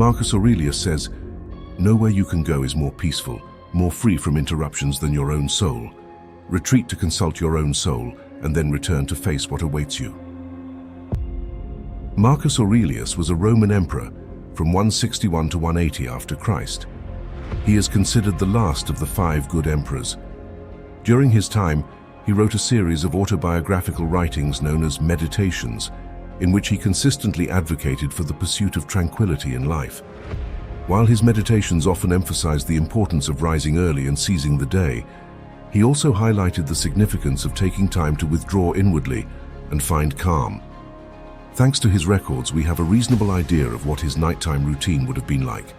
Marcus Aurelius says, "Nowhere you can go is more peaceful, more free from interruptions than your own soul. Retreat to consult your own soul, and then return to face what awaits you." Marcus Aurelius was a Roman emperor from 161 to 180 after Christ. He is considered the last of the 5 good emperors. During his time, he wrote a series of autobiographical writings known as Meditations, in which he consistently advocated for the pursuit of tranquility in life. While his meditations often emphasized the importance of rising early and seizing the day, he also highlighted the significance of taking time to withdraw inwardly and find calm. Thanks to his records, we have a reasonable idea of what his nighttime routine would have been like.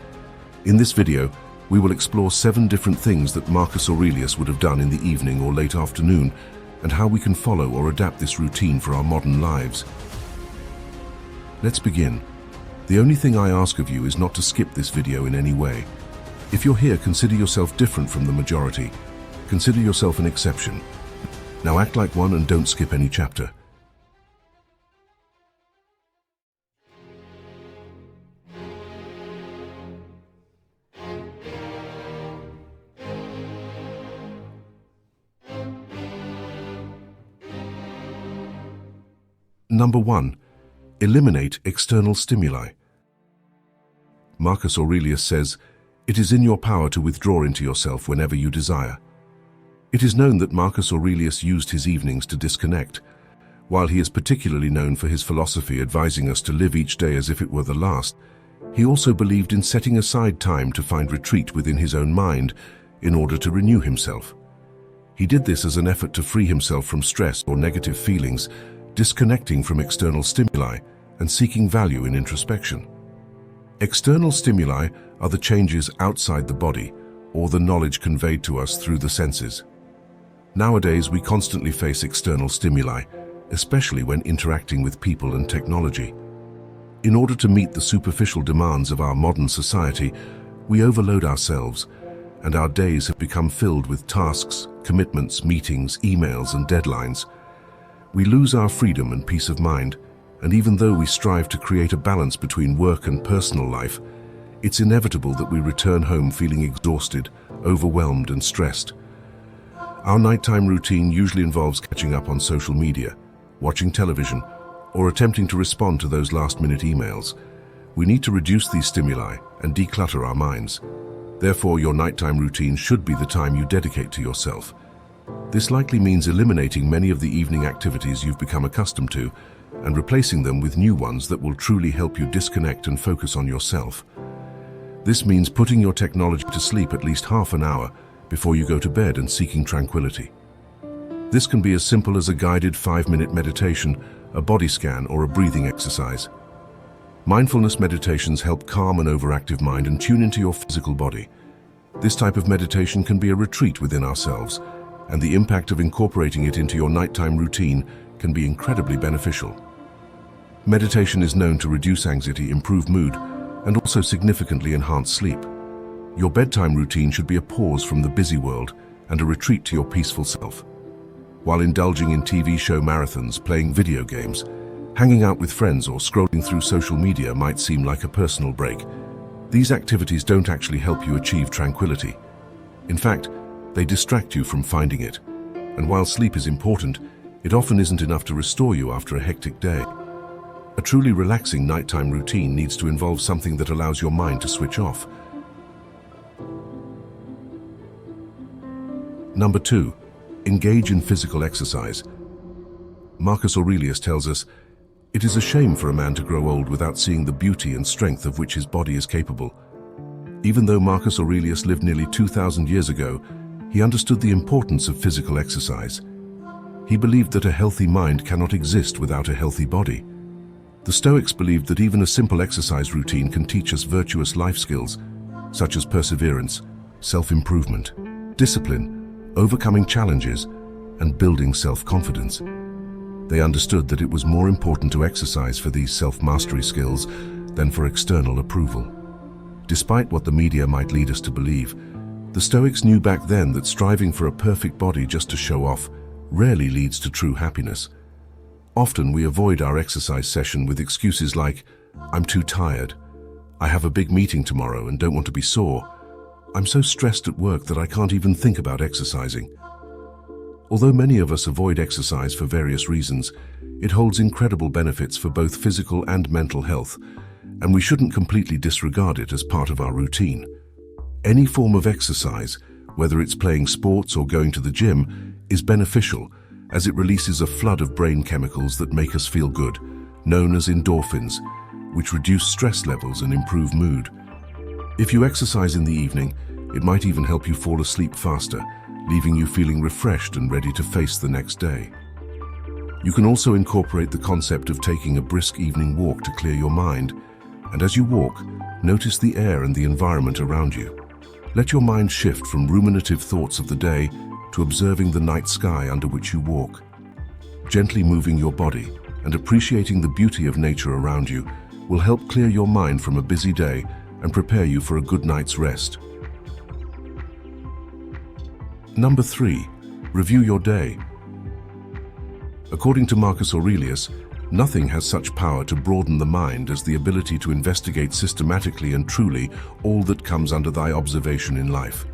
In this video, we will explore 7 different things that Marcus Aurelius would have done in the evening or late afternoon, and how we can follow or adapt this routine for our modern lives. Let's begin. The only thing I ask of you is not to skip this video in any way. If you're here, consider yourself different from the majority. Consider yourself an exception. Now act like one and don't skip any chapter. Number 1. Eliminate external stimuli. Marcus Aurelius says, "It is in your power to withdraw into yourself whenever you desire." It is known that Marcus Aurelius used his evenings to disconnect. While he is particularly known for his philosophy advising us to live each day as if it were the last, he also believed in setting aside time to find retreat within his own mind in order to renew himself. He did this as an effort to free himself from stress or negative feelings, disconnecting from external stimuli and seeking value in introspection. External stimuli are the changes outside the body or the knowledge conveyed to us through the senses. Nowadays, we constantly face external stimuli, especially when interacting with people and technology. In order to meet the superficial demands of our modern society, we overload ourselves, and our days have become filled with tasks, commitments, meetings, emails, and deadlines. We lose our freedom and peace of mind, and even though we strive to create a balance between work and personal life, it's inevitable that we return home feeling exhausted, overwhelmed, and stressed. Our nighttime routine usually involves catching up on social media, watching television, or attempting to respond to those last-minute emails. We need to reduce these stimuli and declutter our minds. Therefore, your nighttime routine should be the time you dedicate to yourself. This likely means eliminating many of the evening activities you've become accustomed to and replacing them with new ones that will truly help you disconnect and focus on yourself. This means putting your technology to sleep at least half an hour before you go to bed and seeking tranquility. This can be as simple as a guided 5-minute meditation, a body scan, or a breathing exercise. Mindfulness meditations help calm an overactive mind and tune into your physical body. This type of meditation can be a retreat within ourselves, and the impact of incorporating it into your nighttime routine can be incredibly beneficial. Meditation is known to reduce anxiety, improve mood, and also significantly enhance sleep. Your bedtime routine should be a pause from the busy world and a retreat to your peaceful self. While indulging in TV show marathons, playing video games, hanging out with friends, or scrolling through social media might seem like a personal break, these activities don't actually help you achieve tranquility. In fact, they distract you from finding it. And while sleep is important, it often isn't enough to restore you after a hectic day. A truly relaxing nighttime routine needs to involve something that allows your mind to switch off. Number 2. Engage in physical exercise. Marcus Aurelius tells us, "It is a shame for a man to grow old without seeing the beauty and strength of which his body is capable." Even though Marcus Aurelius lived nearly 2,000 years ago, he understood the importance of physical exercise. He believed that a healthy mind cannot exist without a healthy body. The Stoics believed that even a simple exercise routine can teach us virtuous life skills, such as perseverance, self-improvement, discipline, overcoming challenges, and building self-confidence. They understood that it was more important to exercise for these self-mastery skills than for external approval. Despite what the media might lead us to believe, the Stoics knew back then that striving for a perfect body just to show off rarely leads to true happiness. Often we avoid our exercise session with excuses like, "I'm too tired," I have a big meeting tomorrow and don't want to be sore. I'm so stressed at work that I can't even think about exercising. Although many of us avoid exercise for various reasons, it holds incredible benefits for both physical and mental health, and we shouldn't completely disregard it as part of our routine. Any form of exercise, whether it's playing sports or going to the gym, is beneficial as it releases a flood of brain chemicals that make us feel good, known as endorphins, which reduce stress levels and improve mood. If you exercise in the evening, it might even help you fall asleep faster, leaving you feeling refreshed and ready to face the next day. You can also incorporate the concept of taking a brisk evening walk to clear your mind, and as you walk, notice the air and the environment around you. Let your mind shift from ruminative thoughts of the day to observing the night sky under which you walk. Gently moving your body and appreciating the beauty of nature around you will help clear your mind from a busy day and prepare you for a good night's rest. Number 3. Review your day. According to Marcus Aurelius, nothing has such power to broaden the mind as the ability to investigate systematically and truly all that comes under thy observation in life.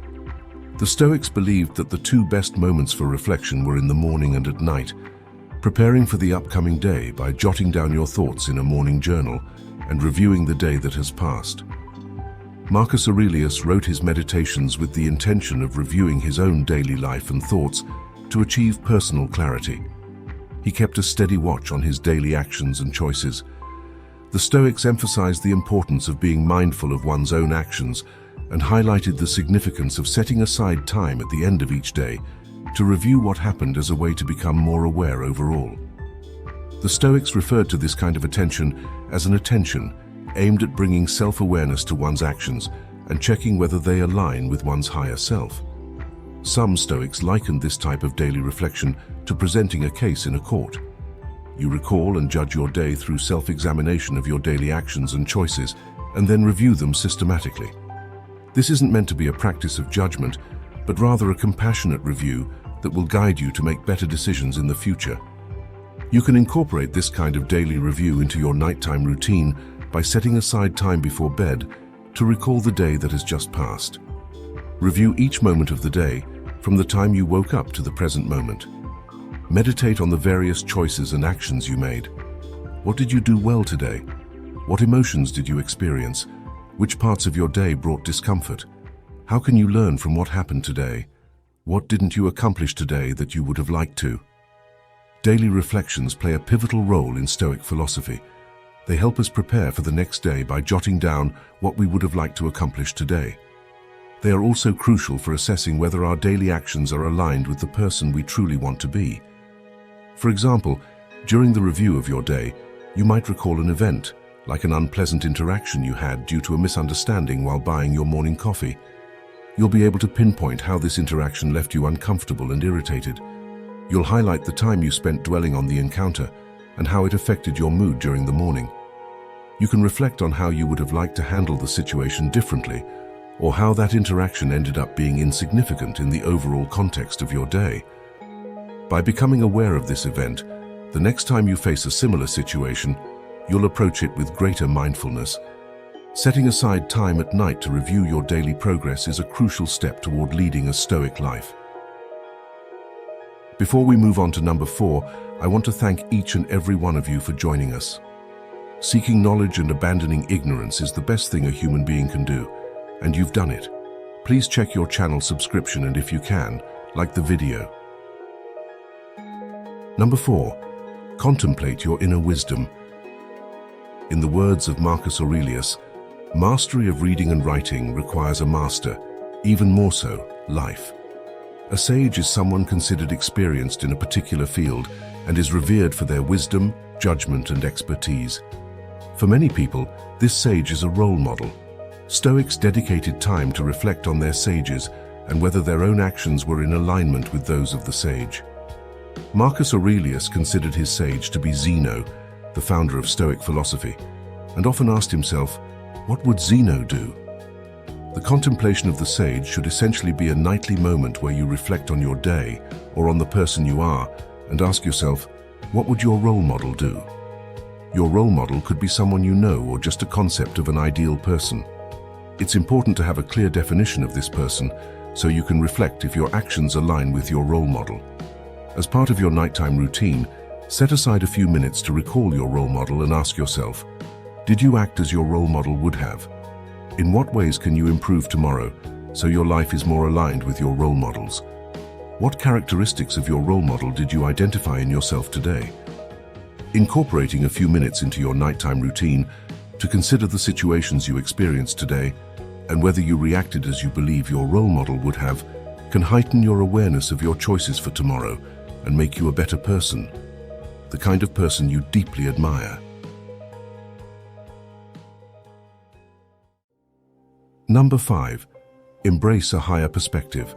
The Stoics believed that the two best moments for reflection were in the morning and at night, preparing for the upcoming day by jotting down your thoughts in a morning journal and reviewing the day that has passed. Marcus Aurelius wrote his meditations with the intention of reviewing his own daily life and thoughts to achieve personal clarity. He kept a steady watch on his daily actions and choices. The Stoics emphasized the importance of being mindful of one's own actions and highlighted the significance of setting aside time at the end of each day to review what happened as a way to become more aware overall. The Stoics referred to this kind of attention as an attention aimed at bringing self-awareness to one's actions and checking whether they align with one's higher self. Some Stoics likened this type of daily reflection to presenting a case in a court. You recall and judge your day through self-examination of your daily actions and choices, and then review them systematically. This isn't meant to be a practice of judgment, but rather a compassionate review that will guide you to make better decisions in the future. You can incorporate this kind of daily review into your nighttime routine by setting aside time before bed to recall the day that has just passed. Review each moment of the day, from the time you woke up to the present moment. Meditate on the various choices and actions you made. What did you do well today? What emotions did you experience? Which parts of your day brought discomfort? How can you learn from what happened today? What didn't you accomplish today that you would have liked to? Daily reflections play a pivotal role in Stoic philosophy. They help us prepare for the next day by jotting down what we would have liked to accomplish today. They are also crucial for assessing whether our daily actions are aligned with the person we truly want to be. For example, during the review of your day, you might recall an event, like an unpleasant interaction you had due to a misunderstanding while buying your morning coffee. You'll be able to pinpoint how this interaction left you uncomfortable and irritated. You'll highlight the time you spent dwelling on the encounter and how it affected your mood during the morning. You can reflect on how you would have liked to handle the situation differently, or how that interaction ended up being insignificant in the overall context of your day. By becoming aware of this event, the next time you face a similar situation, you'll approach it with greater mindfulness. Setting aside time at night to review your daily progress is a crucial step toward leading a Stoic life. Before we move on to number 4, I want to thank each and every one of you for joining us. Seeking knowledge and abandoning ignorance is the best thing a human being can do, and you've done it. Please check your channel subscription and if you can, like the video. Number 4, contemplate your inner wisdom. In the words of Marcus Aurelius, mastery of reading and writing requires a master, even more so, life. A sage is someone considered experienced in a particular field and is revered for their wisdom, judgment, and expertise. For many people, this sage is a role model. Stoics dedicated time to reflect on their sages and whether their own actions were in alignment with those of the sage. Marcus Aurelius considered his sage to be Zeno, the founder of Stoic philosophy, and often asked himself, what would Zeno do? The contemplation of the sage should essentially be a nightly moment where you reflect on your day or on the person you are and ask yourself, what would your role model do? Your role model could be someone you know or just a concept of an ideal person. It's important to have a clear definition of this person so you can reflect if your actions align with your role model. As part of your nighttime routine, set aside a few minutes to recall your role model and ask yourself, did you act as your role model would have? In what ways can you improve tomorrow so your life is more aligned with your role models? What characteristics of your role model did you identify in yourself today? Incorporating a few minutes into your nighttime routine to consider the situations you experienced today and whether you reacted as you believe your role model would have can heighten your awareness of your choices for tomorrow and make you a better person, the kind of person you deeply admire. Number 5. Embrace a higher perspective.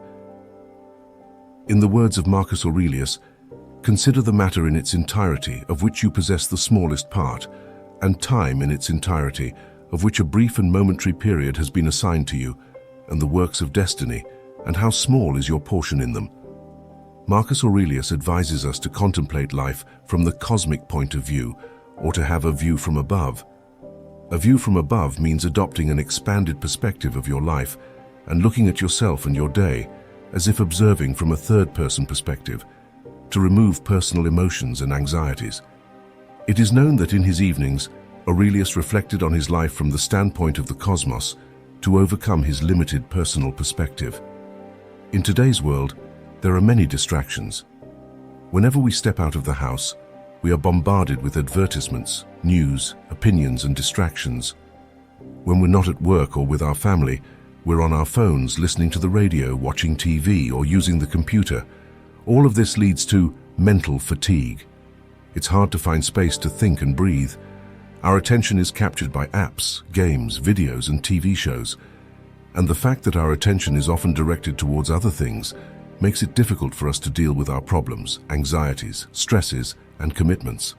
In the words of Marcus Aurelius, consider the matter in its entirety, of which you possess the smallest part, and time in its entirety, of which a brief and momentary period has been assigned to you, and the works of destiny, and how small is your portion in them. Marcus Aurelius advises us to contemplate life from the cosmic point of view, or to have a view from above. A view from above means adopting an expanded perspective of your life and looking at yourself and your day as if observing from a third-person perspective, to remove personal emotions and anxieties. It is known that in his evenings, Aurelius reflected on his life from the standpoint of the cosmos to overcome his limited personal perspective. In today's world, there are many distractions. Whenever we step out of the house, we are bombarded with advertisements, news, opinions, and distractions. When we're not at work or with our family, we're on our phones, listening to the radio, watching TV, or using the computer. All of this leads to mental fatigue. It's hard to find space to think and breathe. Our attention is captured by apps, games, videos, and TV shows. And the fact that our attention is often directed towards other things makes it difficult for us to deal with our problems, anxieties, stresses, and commitments.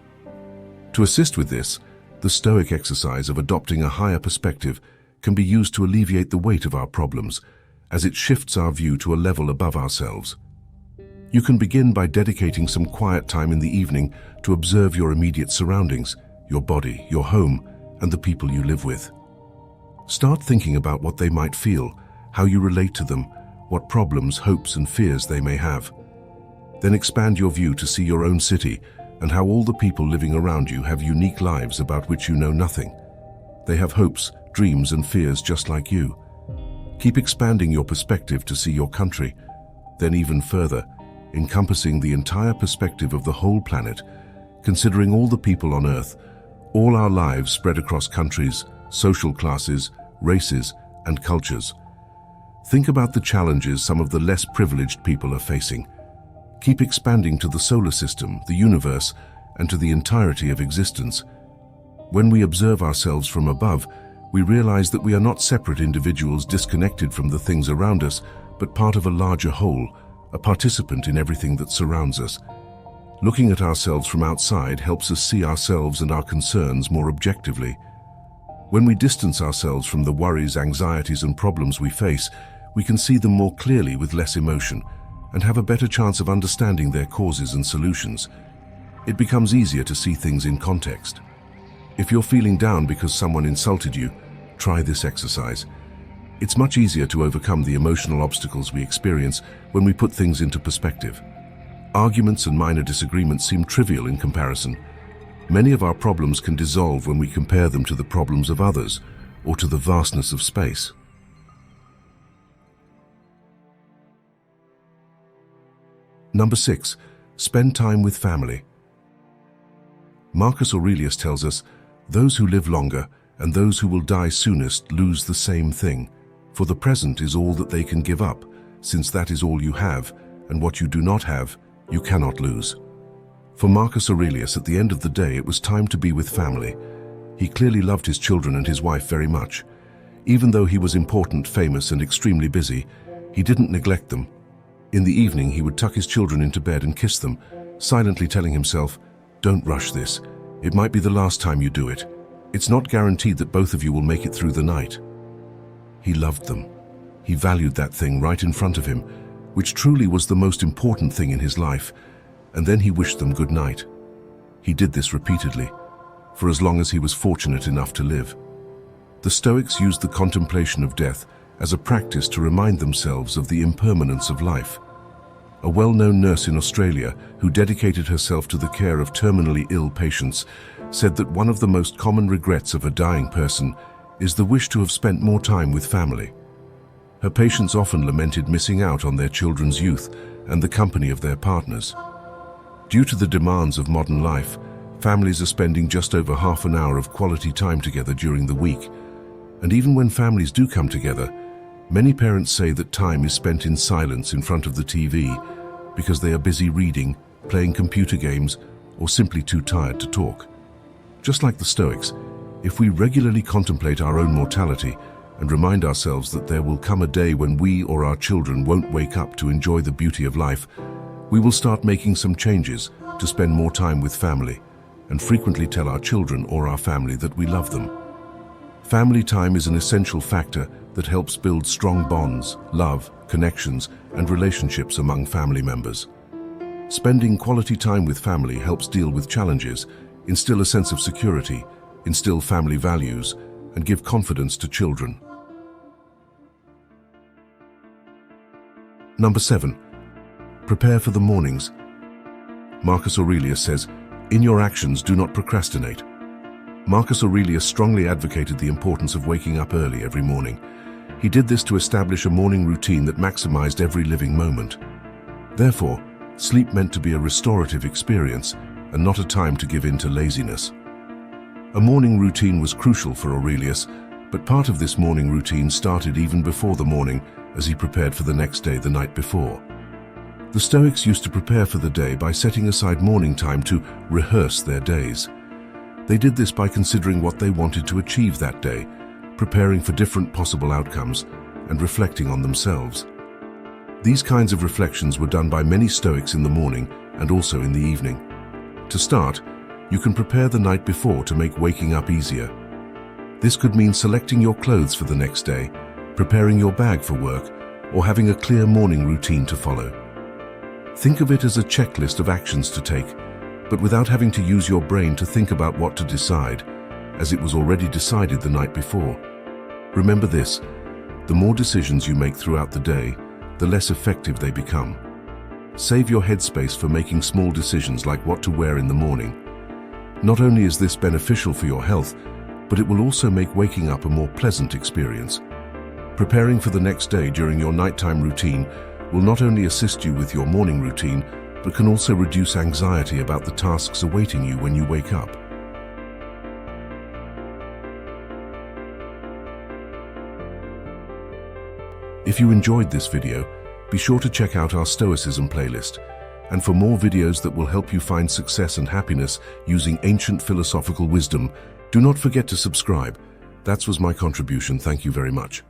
To assist with this, the Stoic exercise of adopting a higher perspective can be used to alleviate the weight of our problems, as it shifts our view to a level above ourselves. You can begin by dedicating some quiet time in the evening to observe your immediate surroundings, your body, your home, and the people you live with. Start thinking about what they might feel, how you relate to them, what problems, hopes, and fears they may have. Then expand your view to see your own city and how all the people living around you have unique lives about which you know nothing. They have hopes, dreams, and fears just like you. Keep expanding your perspective to see your country, then even further, encompassing the entire perspective of the whole planet, considering all the people on Earth, all our lives spread across countries, social classes, races, and cultures. Think about the challenges some of the less privileged people are facing. Keep expanding to the solar system, the universe, and to the entirety of existence. When we observe ourselves from above, we realize that we are not separate individuals disconnected from the things around us, but part of a larger whole, a participant in everything that surrounds us. Looking at ourselves from outside helps us see ourselves and our concerns more objectively. When we distance ourselves from the worries, anxieties, and problems we face, we can see them more clearly with less emotion and have a better chance of understanding their causes and solutions. It becomes easier to see things in context. If you're feeling down because someone insulted you, try this exercise. It's much easier to overcome the emotional obstacles we experience when we put things into perspective. Arguments and minor disagreements seem trivial in comparison. Many of our problems can dissolve when we compare them to the problems of others or to the vastness of space. Number 6. Spend time with family. Marcus Aurelius tells us, "Those who live longer and those who will die soonest lose the same thing, for the present is all that they can give up, since that is all you have, and what you do not have, you cannot lose." For Marcus Aurelius, at the end of the day, it was time to be with family. He clearly loved his children and his wife very much. Even though he was important, famous, and extremely busy, he didn't neglect them. In the evening, he would tuck his children into bed and kiss them, silently telling himself, "Don't rush this. It might be the last time you do it. It's not guaranteed that both of you will make it through the night." He loved them. He valued that thing right in front of him, which truly was the most important thing in his life, and then he wished them good night. He did this repeatedly. for as long as he was fortunate enough to live. The Stoics used the contemplation of death as a practice to remind themselves of the impermanence of life. A well-known nurse in Australia who dedicated herself to the care of terminally ill patients said that one of the most common regrets of a dying person is the wish to have spent more time with family. Her patients often lamented missing out on their children's youth and the company of their partners. Due to the demands of modern life, families are spending just over half an hour of quality time together during the week. And even when families do come together, many parents say that time is spent in silence in front of the TV because they are busy reading, playing computer games, or simply too tired to talk. Just like the Stoics, if we regularly contemplate our own mortality and remind ourselves that there will come a day when we or our children won't wake up to enjoy the beauty of life, we will start making some changes to spend more time with family and frequently tell our children or our family that we love them. Family time is an essential factor that helps build strong bonds, love, connections, and relationships among family members. Spending quality time with family helps deal with challenges, instill a sense of security, instill family values, and give confidence to children. Number 7. Prepare for the mornings. Marcus Aurelius says, "In your actions, do not procrastinate." Marcus Aurelius strongly advocated the importance of waking up early every morning. He did this to establish a morning routine that maximized every living moment. Therefore, sleep meant to be a restorative experience and not a time to give in to laziness. A morning routine was crucial for Aurelius, but part of this morning routine started even before the morning as he prepared for the next day the night before. The Stoics used to prepare for the day by setting aside morning time to rehearse their days. They did this by considering what they wanted to achieve that day, preparing for different possible outcomes, and reflecting on themselves. These kinds of reflections were done by many Stoics in the morning and also in the evening. To start, you can prepare the night before to make waking up easier. This could mean selecting your clothes for the next day, preparing your bag for work, or having a clear morning routine to follow. Think of it as a checklist of actions to take, but without having to use your brain to think about what to decide, as it was already decided the night before. Remember this, the more decisions you make throughout the day, the less effective they become. Save your headspace for making small decisions like what to wear in the morning. Not only is this beneficial for your health, but it will also make waking up a more pleasant experience. Preparing for the next day during your nighttime routine will not only assist you with your morning routine, but can also reduce anxiety about the tasks awaiting you when you wake up. If you enjoyed this video, be sure to check out our Stoicism playlist. And for more videos that will help you find success and happiness using ancient philosophical wisdom, do not forget to subscribe. That was my contribution. Thank you very much.